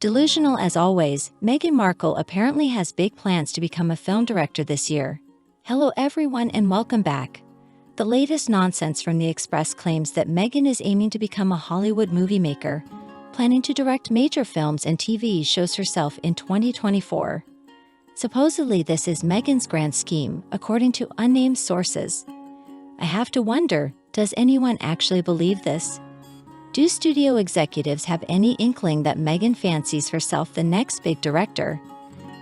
Delusional as always, Meghan Markle apparently has big plans to become a film director this year. Hello everyone and welcome back. The latest nonsense from The Express claims that Meghan is aiming to become a Hollywood movie maker, planning to direct major films and TV shows herself in 2024. Supposedly this is Meghan's grand scheme, according to unnamed sources. I have to wonder, does anyone actually believe this? Do studio executives have any inkling that Meghan fancies herself the next big director?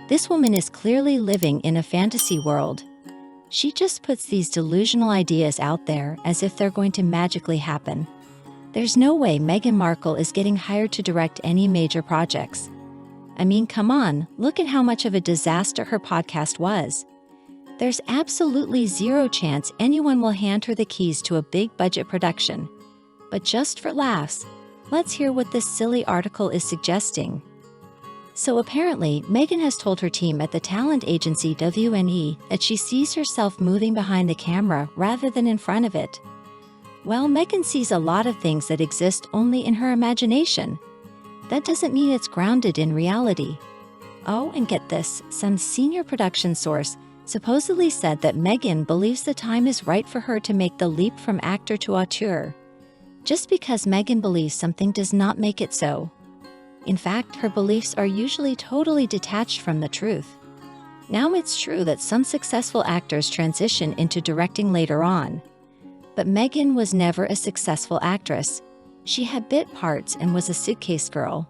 This woman is clearly living in a fantasy world. She just puts these delusional ideas out there as if they're going to magically happen. There's no way Meghan Markle is getting hired to direct any major projects. I mean, come on, look at how much of a disaster her podcast was. There's absolutely zero chance anyone will hand her the keys to a big budget production. But just for laughs, let's hear what this silly article is suggesting. So apparently, Meghan has told her team at the talent agency WNE that she sees herself moving behind the camera rather than in front of it. Well, Meghan sees a lot of things that exist only in her imagination. That doesn't mean it's grounded in reality. Oh, and get this, some senior production source supposedly said that Meghan believes the time is right for her to make the leap from actor to auteur. Just because Meghan believes something does not make it so. In fact, her beliefs are usually totally detached from the truth. Now it's true that some successful actors transition into directing later on. But Meghan was never a successful actress. She had bit parts and was a suitcase girl.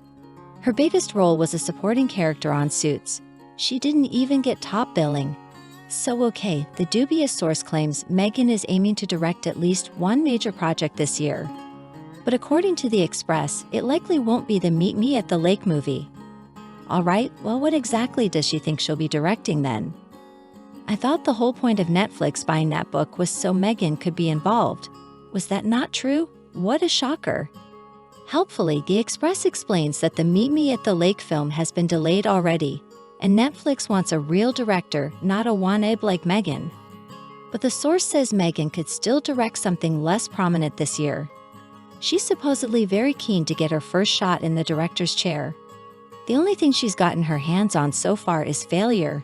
Her biggest role was a supporting character on Suits. She didn't even get top billing. So okay, the dubious source claims Meghan is aiming to direct at least one major project this year. But according to The Express, it likely won't be the Meet Me at the Lake movie. Alright, well, what exactly does she think she'll be directing then? I thought the whole point of Netflix buying that book was so Meghan could be involved. Was that not true? What a shocker. Helpfully, The Express explains that the Meet Me at the Lake film has been delayed already, and Netflix wants a real director, not a wannabe like Meghan. But the source says Meghan could still direct something less prominent this year. She's supposedly very keen to get her first shot in the director's chair. The only thing she's gotten her hands on so far is failure.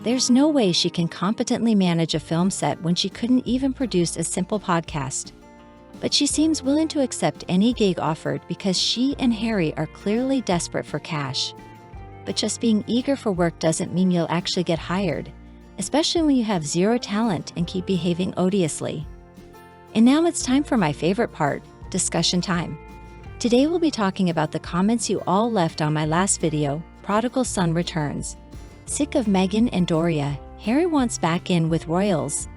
There's no way she can competently manage a film set when she couldn't even produce a simple podcast. But she seems willing to accept any gig offered because she and Harry are clearly desperate for cash. But just being eager for work doesn't mean you'll actually get hired, especially when you have zero talent and keep behaving odiously. And now it's time for my favorite part, discussion time. Today we'll be talking about the comments you all left on my last video, Prodigal Son Returns. Sick of Meghan and Doria, Harry wants back in with royals.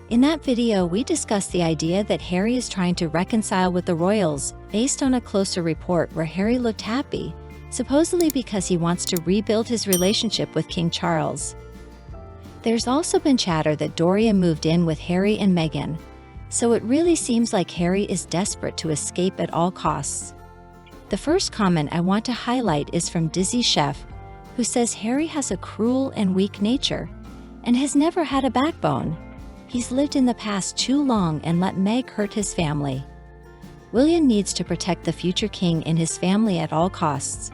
In that video we discussed the idea that Harry is trying to reconcile with the royals based on a closer report where Harry looked happy, supposedly because he wants to rebuild his relationship with King Charles. There's also been chatter that Doria moved in with Harry and Meghan, so it really seems like Harry is desperate to escape at all costs. The first comment I want to highlight is from Dizzy Chef, who says Harry has a cruel and weak nature, and has never had a backbone. He's lived in the past too long and let Meg hurt his family. William needs to protect the future king and his family at all costs.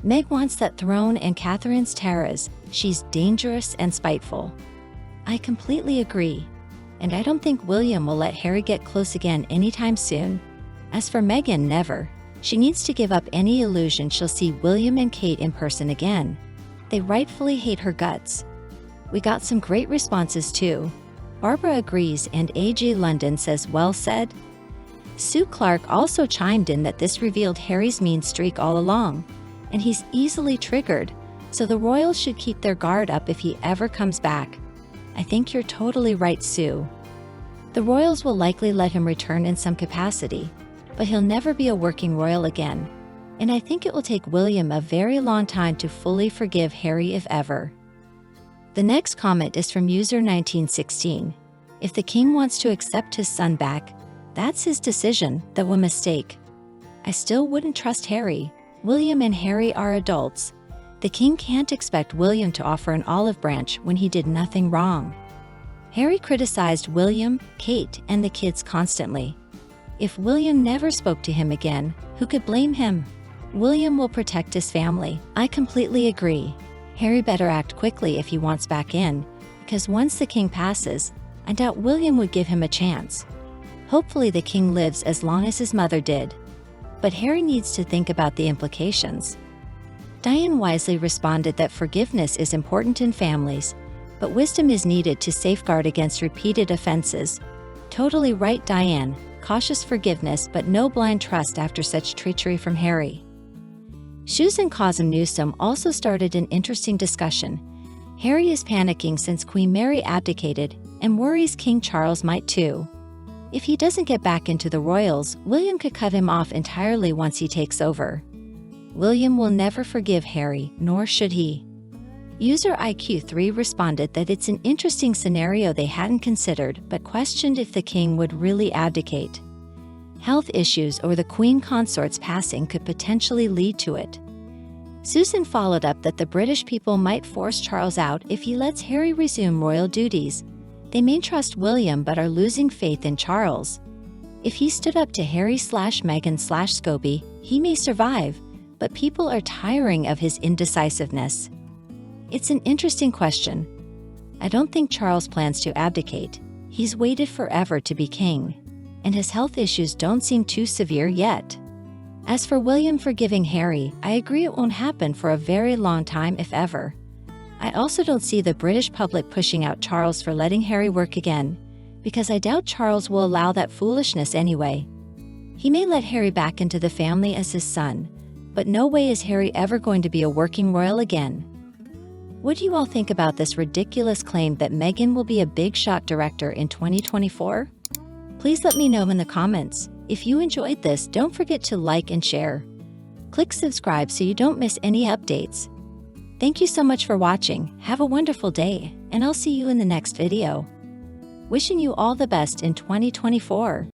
Meg wants that throne and Catherine's Tara's. She's dangerous and spiteful. I completely agree. And I don't think William will let Harry get close again anytime soon. As for Meghan, never. She needs to give up any illusion she'll see William and Kate in person again. They rightfully hate her guts. We got some great responses too. Barbara agrees and AJ London says well said. Sue Clark also chimed in that this revealed Harry's mean streak all along, and he's easily triggered, so the royals should keep their guard up if he ever comes back. I think you're totally right, Sue. The royals will likely let him return in some capacity, but he'll never be a working royal again, and I think it will take William a very long time to fully forgive Harry if ever. The next comment is from user 1916. If the king wants to accept his son back, that's his decision, that was a mistake. I still wouldn't trust Harry. William and Harry are adults. The king can't expect William to offer an olive branch when he did nothing wrong. Harry criticized William, Kate, and the kids constantly. If William never spoke to him again, who could blame him? William will protect his family. I completely agree. Harry better act quickly if he wants back in, because once the king passes, I doubt William would give him a chance. Hopefully the king lives as long as his mother did. But Harry needs to think about the implications. Diane wisely responded that forgiveness is important in families, but wisdom is needed to safeguard against repeated offenses. Totally right, Diane. Cautious forgiveness but no blind trust after such treachery from Harry. Shoes and Cosm Newsom also started an interesting discussion. Harry is panicking since Queen Mary abdicated and worries King Charles might too. If he doesn't get back into the royals, William could cut him off entirely once he takes over. William will never forgive Harry, nor should he. User IQ3 responded that it's an interesting scenario they hadn't considered but questioned if the king would really abdicate. Health issues or the queen consort's passing could potentially lead to it. Susan followed up that the British people might force Charles out if he lets Harry resume royal duties. They may trust William but are losing faith in Charles. If he stood up to Harry/Meghan/Scobie, he may survive, but people are tiring of his indecisiveness. It's an interesting question. I don't think Charles plans to abdicate. He's waited forever to be king, and his health issues don't seem too severe yet. As for William forgiving Harry, I agree it won't happen for a very long time if ever. I also don't see the British public pushing out Charles for letting Harry work again, because I doubt Charles will allow that foolishness anyway. He may let Harry back into the family as his son, but no way is Harry ever going to be a working royal again. What do you all think about this ridiculous claim that Meghan will be a big shot director in 2024? Please let me know in the comments. If you enjoyed this, don't forget to like and share. Click subscribe so you don't miss any updates. Thank you so much for watching. Have a wonderful day, and I'll see you in the next video. Wishing you all the best in 2024.